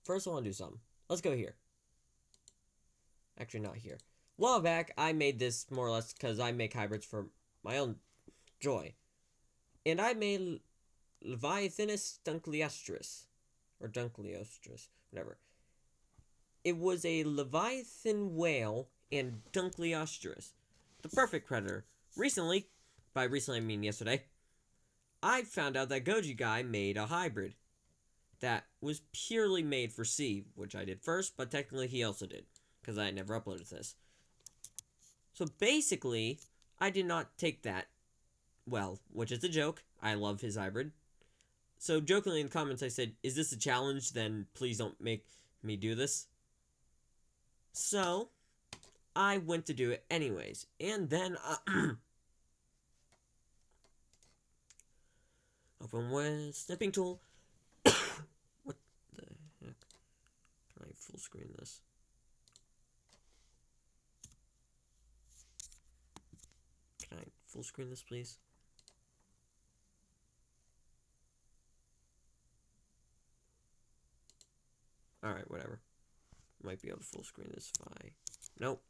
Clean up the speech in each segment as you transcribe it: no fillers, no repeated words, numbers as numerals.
first I want to do something. Let's go here. Actually, not here. A while back, I made this more or less because I make hybrids for my own joy. And I made Leviathanus dunkleostris. Or dunkleostris, whatever. It was a Leviathan whale and dunkleostris. The perfect predator. Recently, by recently I mean yesterday, I found out that Goji Guy made a hybrid that was purely made for C, which I did first, but technically he also did, because I never uploaded this. So basically, I did not take that well, which is a joke. I love his hybrid. So jokingly in the comments I said, is this a challenge? Then please don't make me do this. So, I went to do it anyways. And then, open with snipping tool. What the heck? Can I full screen this? Can I full screen this, please? Alright, whatever. Might be able to full screen this if I... Nope.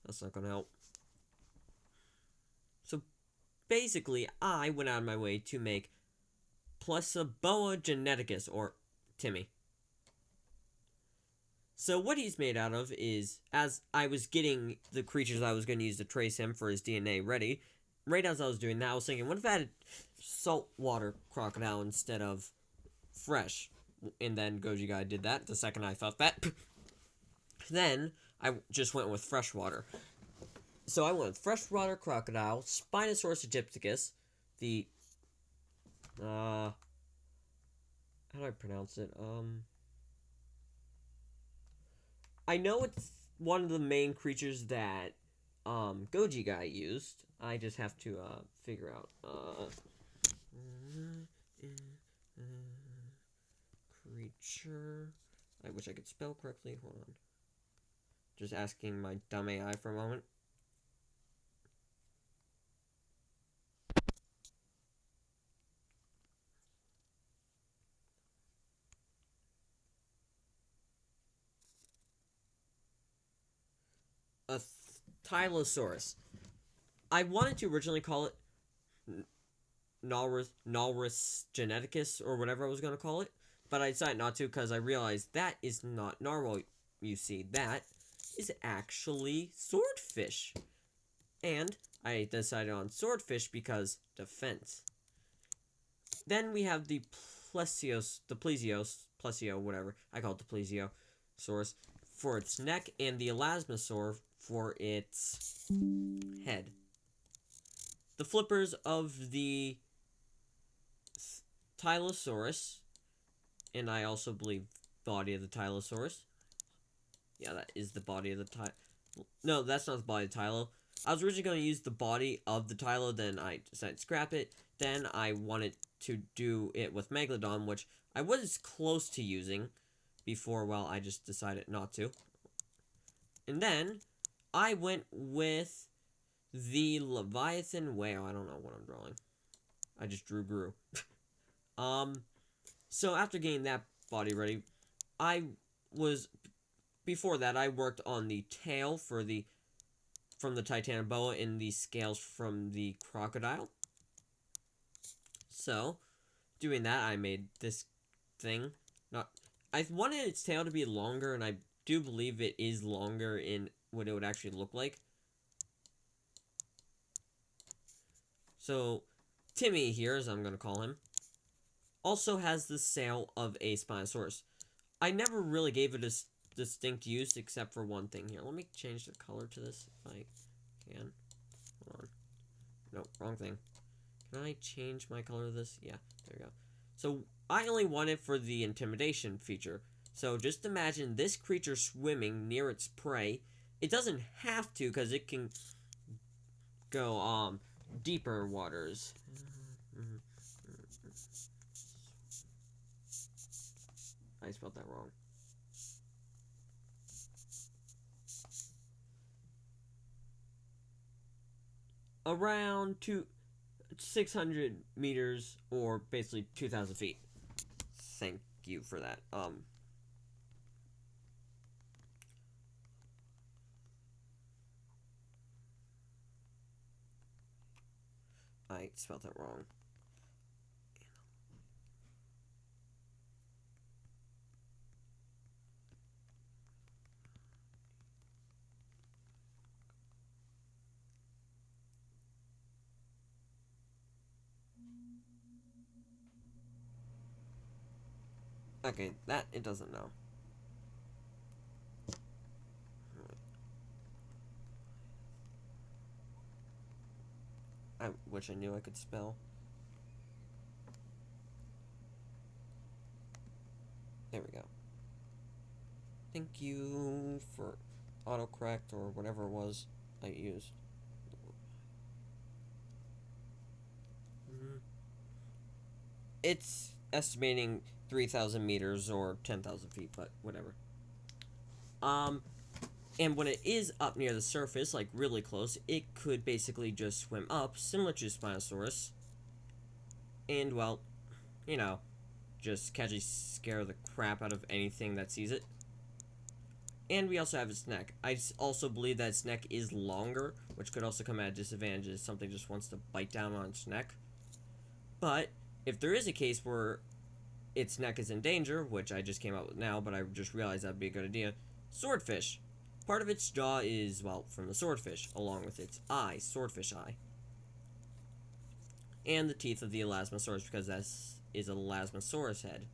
That's not gonna help. So, basically, I went out of my way to make Plesioboa geneticus, or Timmy. So what he's made out of is, as I was getting the creatures I was going to use to trace him for his DNA ready, right as I was doing that, I was thinking, what if I had saltwater crocodile instead of fresh? And then Goji Guy did that the second I thought that. Then I just went with freshwater. So I went with freshwater crocodile, Spinosaurus aegypticus, the how do I pronounce it? I know it's one of the main creatures that Goji Guy used. I just have to figure out creature. I wish I could spell correctly. Hold on. Just asking my dumb AI for a moment. A Tylosaurus. I wanted to originally call it Nalrus geneticus or whatever I was going to call it, but I decided not to because I realized that is not narwhal. You see, that is actually swordfish. And I decided on swordfish because defense. Then we have the Plesio, whatever. I call it the Plesiosaurus for its neck, and the Elasmosaur for its head. The flippers of the Tylosaurus, and I also believe body of the Tylosaurus. Yeah, that is the body of the No, that's not the body of the Tylo. I was originally going to use the body of the Tylo, then I decided to scrap it. Then I wanted to do it with Megalodon, which I was close to using before, well, I just decided not to. And then I went with the Leviathan whale. I don't know what I'm drawing. I just drew Gru. So after getting that body ready, before that, I worked on the tail from the Titanoboa and the scales from the crocodile. So, doing that, I made this thing. I wanted its tail to be longer, and I do believe it is longer in what it would actually look like. So, Timmy here, as I'm going to call him, also has the sail of a Spinosaurus. I never really gave it a distinct use except for one thing here. Let me change the color to this if I can. Hold on. No, wrong thing. Can I change my color to this? Yeah, there we go. So, I only want it for the intimidation feature. So, just imagine this creature swimming near its prey. It doesn't have to, because it can go, deeper waters. I spelled that wrong. Around 600 meters, or basically 2,000 feet. Thank you for that. I spelled that wrong. Okay, that it doesn't know. I wish I knew I could spell. There we go. Thank you for autocorrect or whatever it was I used. It's estimating 3,000 meters or 10,000 feet, but whatever. And when it is up near the surface, like really close, it could basically just swim up, similar to Spinosaurus. And, well, you know, just casually scare the crap out of anything that sees it. And we also have its neck. I also believe that its neck is longer, which could also come at a disadvantage if something just wants to bite down on its neck. But if there is a case where its neck is in danger, which I just came up with now, but I just realized that would be a good idea, swordfish. Part of its jaw is, well, from the swordfish, along with its eye, swordfish eye. And the teeth of the Elasmosaurus, because that is a Elasmosaurus head.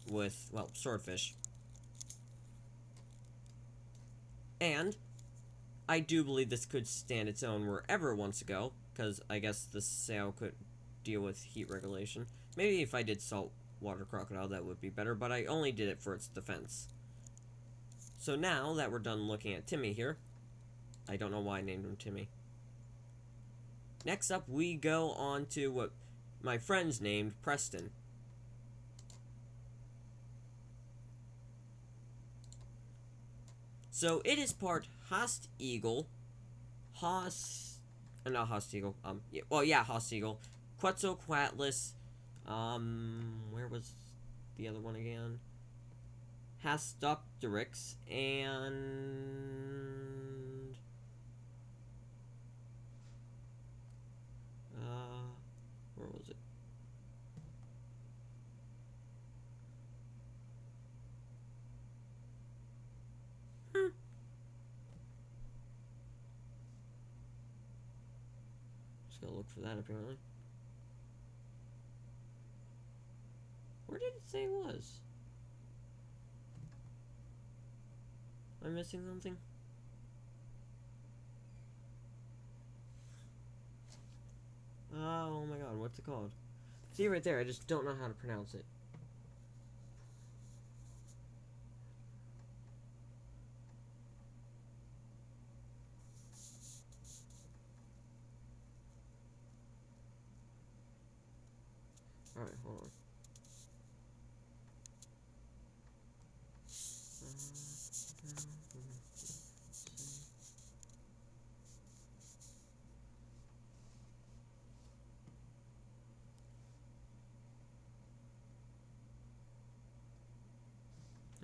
With, well, swordfish. And I do believe this could stand its own wherever it wants to go, because I guess the sail could deal with heat regulation. Maybe if I did saltwater crocodile, that would be better, but I only did it for its defense. So now that we're done looking at Timmy here, I don't know why I named him Timmy. Next up, we go on to what my friends named Preston. So it is part Haast eagle, not Haast eagle, Haast eagle, Quetzalcoatlus, where was the other one again? Haastopteryx, and where was it? Just gotta look for that apparently. Where did it say it was? Am I missing something? Oh my god, what's it called? See right there, I just don't know how to pronounce it. Alright, hold on.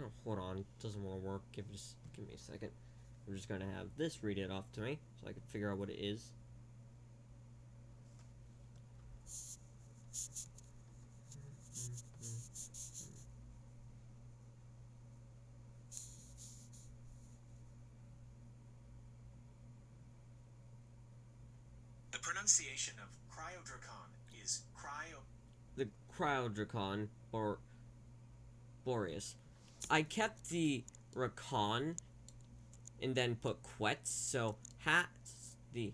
Oh, hold on. It doesn't want to work. Give me a second. I'm just going to have this read it off to me so I can figure out what it is. The pronunciation of Cryodrakon is The Cryodrakon, or Boreas. I kept the Rakon and then put Quetz, so the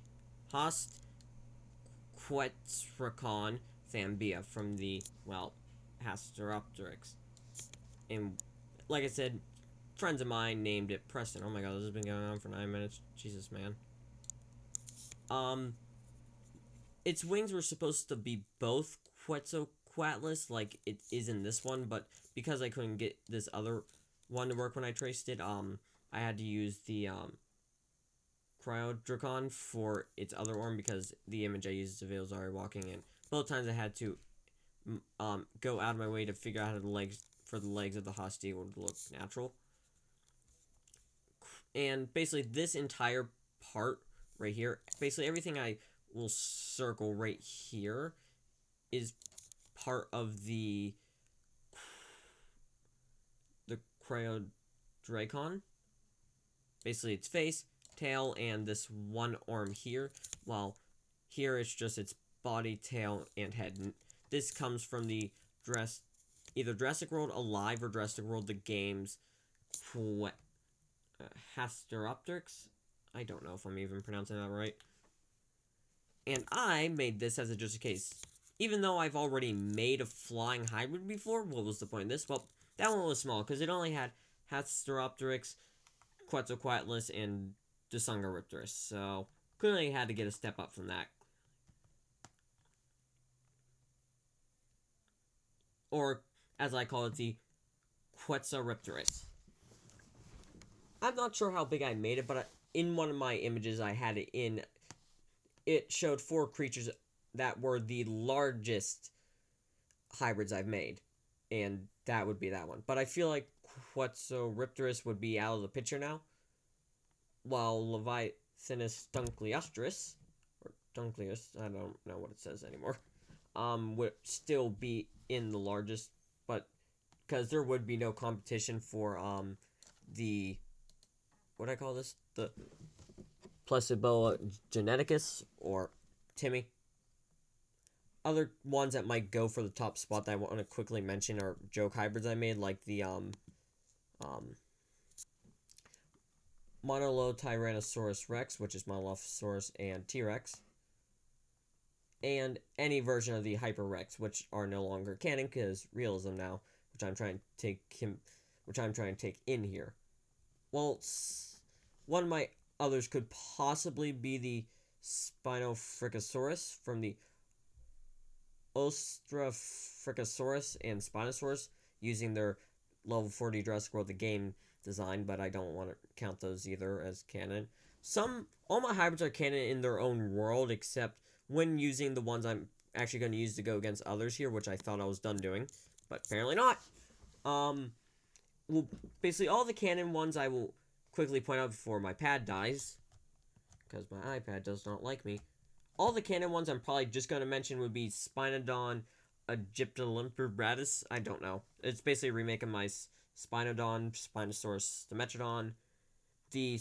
Haast Quetzalcoatlus Thambia from the, well, Haastopteryx. And like I said, friends of mine named it Preston. Oh my god, this has been going on for 9 minutes. Jesus, man. Its wings were supposed to be both Quetzalcoatlus, like it is in this one, but because I couldn't get this other one to work when I traced it, I had to use the Cryodrakon for its other arm because the image I used is of Veilzari walking, and both times I had to go out of my way to figure out how the legs of the Haast eagle would look natural. And basically this entire part right here, basically everything I little circle right here is part of the Cryodracon. Basically, its face, tail, and this one arm here, while here it's just its body, tail, and head. And this comes from the either Jurassic World Alive or Jurassic World the Games Hasteropteryx. I don't know if I'm even pronouncing that right. And I made this as a just in case. Even though I've already made a flying hybrid before, what was the point of this? Well, that one was small because it only had Hasteropteryx, Quetzalcoatlus, and Dusungoripterus. So clearly had to get a step up from that. Or, as I call it, the Quetzalripterus. I'm not sure how big I made it, but in one of my images I had it in, it showed 4 creatures that were the largest hybrids I've made. And that would be that one. But I feel like Quetzalripterus would be out of the picture now. While Leviathanus dunkleosteris, or Dunkleus, I don't know what it says anymore, would still be in the largest, but because there would be no competition for the, what do I call this? The Placeboa geneticus, or Timmy. Other ones that might go for the top spot that I want to quickly mention are joke hybrids I made, like the Monolotyrannosaurus Rex, which is Molophosaurus and T-Rex, and any version of the Hyper Rex, which are no longer canon because realism now, which I'm trying to take in here. Well, one of my others could possibly be the Spinofricosaurus from the Ostrafricosaurus and Spinosaurus, using their level 40 Jurassic World the game design, but I don't want to count those either as canon. All my hybrids are canon in their own world, except when using the ones I'm actually going to use to go against others here, which I thought I was done doing, but apparently not. Well, basically all the canon ones I will quickly point out before my pad dies, because my iPad does not like me. All the canon ones I'm probably just going to mention would be Spinodon Egyptolymphratus. I don't know. It's basically a remake of my Spinodon, Spinosaurus, Dimetrodon, the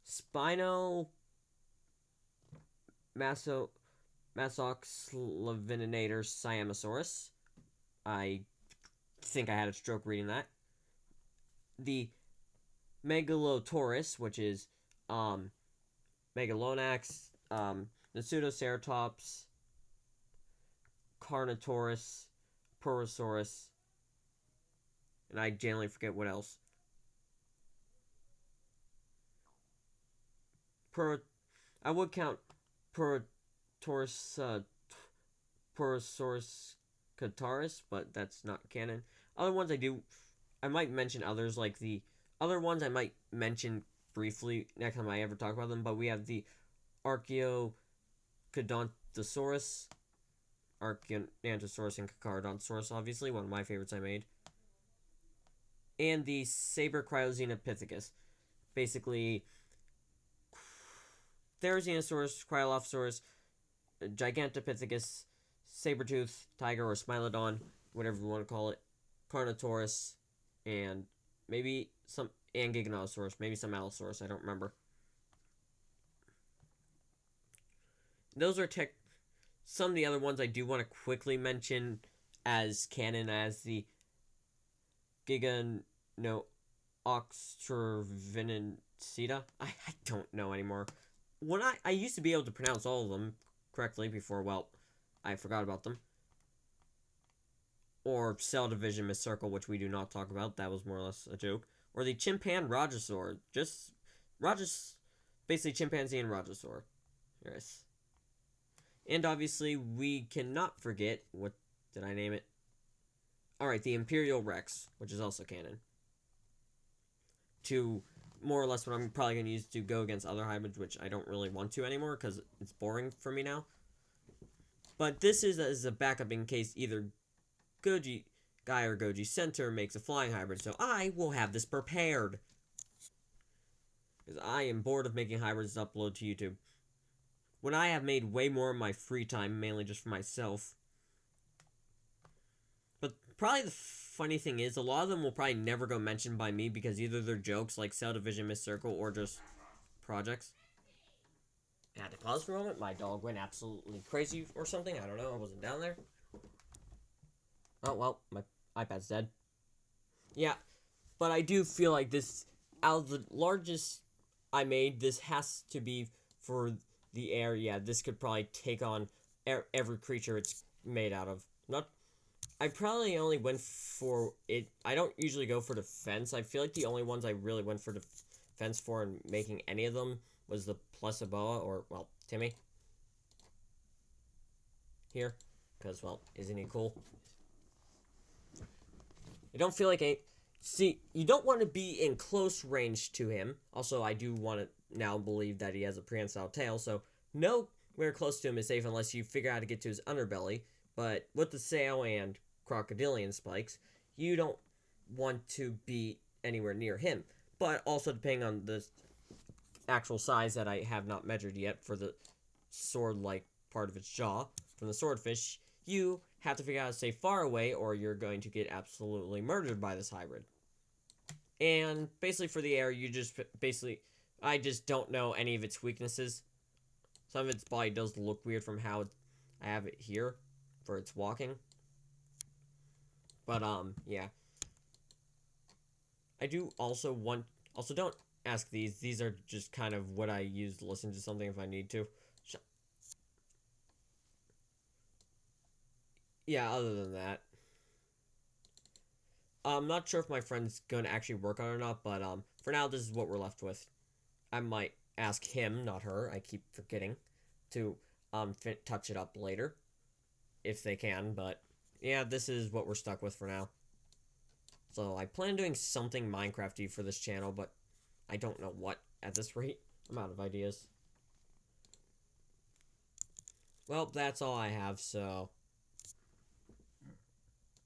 Spino Masoxlavininator Siamosaurus. I think I had a stroke reading that. The Megalotaurus, which is Megalonax, the Pseudoceratops, Carnotaurus, Porosaurus, and I generally forget what else. I would count Porosaurus Cataurus, but that's not canon. Other ones I might mention others, like the other ones I might mention briefly next time I ever talk about them, but we have the Archaeocodontosaurus, Archaeantosaurus, and Carcharodontosaurus, obviously, one of my favorites I made. And the Saber-Cryoxenopithecus. Basically, Therizinosaurus, Cryolophosaurus, Gigantopithecus, Sabertooth, Tiger, or Smilodon, whatever you want to call it, Carnotaurus, and maybe some, and Giganotosaurus, maybe some Allosaurus, I don't remember. Those are some of the other ones I do want to quickly mention as canon, as the Giganoxtravinicida. I don't know anymore. When I used to be able to pronounce all of them correctly before, well, I forgot about them. Or Cell Division Miss Circle, which we do not talk about. That was more or less a joke. Or the Chimpan Rajasaur. Basically chimpanzee and Rajasaur. Yes. And obviously, we cannot forget, what did I name it? Alright, the Imperial Rex, which is also canon. To more or less what I'm probably going to use to go against other hybrids, which I don't really want to anymore because it's boring for me now. But this is as a backup in case either Goji Guy or Goji Center makes a flying hybrid, so I will have this prepared. Because I am bored of making hybrids to upload to YouTube. when I have made way more in my free time, mainly just for myself. But probably the funny thing is, a lot of them will probably never go mentioned by me because either they're jokes like Cell Division, Miss Circle, or just projects. I had to pause for a moment. My dog went absolutely crazy or something. I don't know. I wasn't down there. Oh, well, my iPad's dead. Yeah, but I do feel like this, out of the largest I made, this has to be for the air. Yeah, this could probably take on every creature it's made out of. Not, I probably only went for it. I don't usually go for defense. I feel like the only ones I really went for defense for and making any of them was the Plesiboa, or, well, Timmy. Here. Because, well, isn't he cool? I don't feel like a... See, you don't want to be in close range to him. Also, I do want to now believe that he has a prehensile tail, so nowhere close to him is safe unless you figure out how to get to his underbelly. But with the sail and crocodilian spikes, you don't want to be anywhere near him. But also, depending on the actual size that I have not measured yet for the sword-like part of its jaw from the swordfish, you have to figure out how to stay far away or you're going to get absolutely murdered by this hybrid. And basically for the air, you just basically... I just don't know any of its weaknesses. Some of its body does look weird from how I have it here for its walking. But, yeah. I do also want... Also, don't ask these. These are just kind of what I use to listen to something if I need to. Yeah, other than that. I'm not sure if my friend's going to actually work on it or not, but for now, this is what we're left with. I might ask him, not her, I keep forgetting, to touch it up later, if they can, but yeah, this is what we're stuck with for now. So I plan on doing something Minecraft-y for this channel, but I don't know what at this rate. I'm out of ideas. Well, that's all I have, so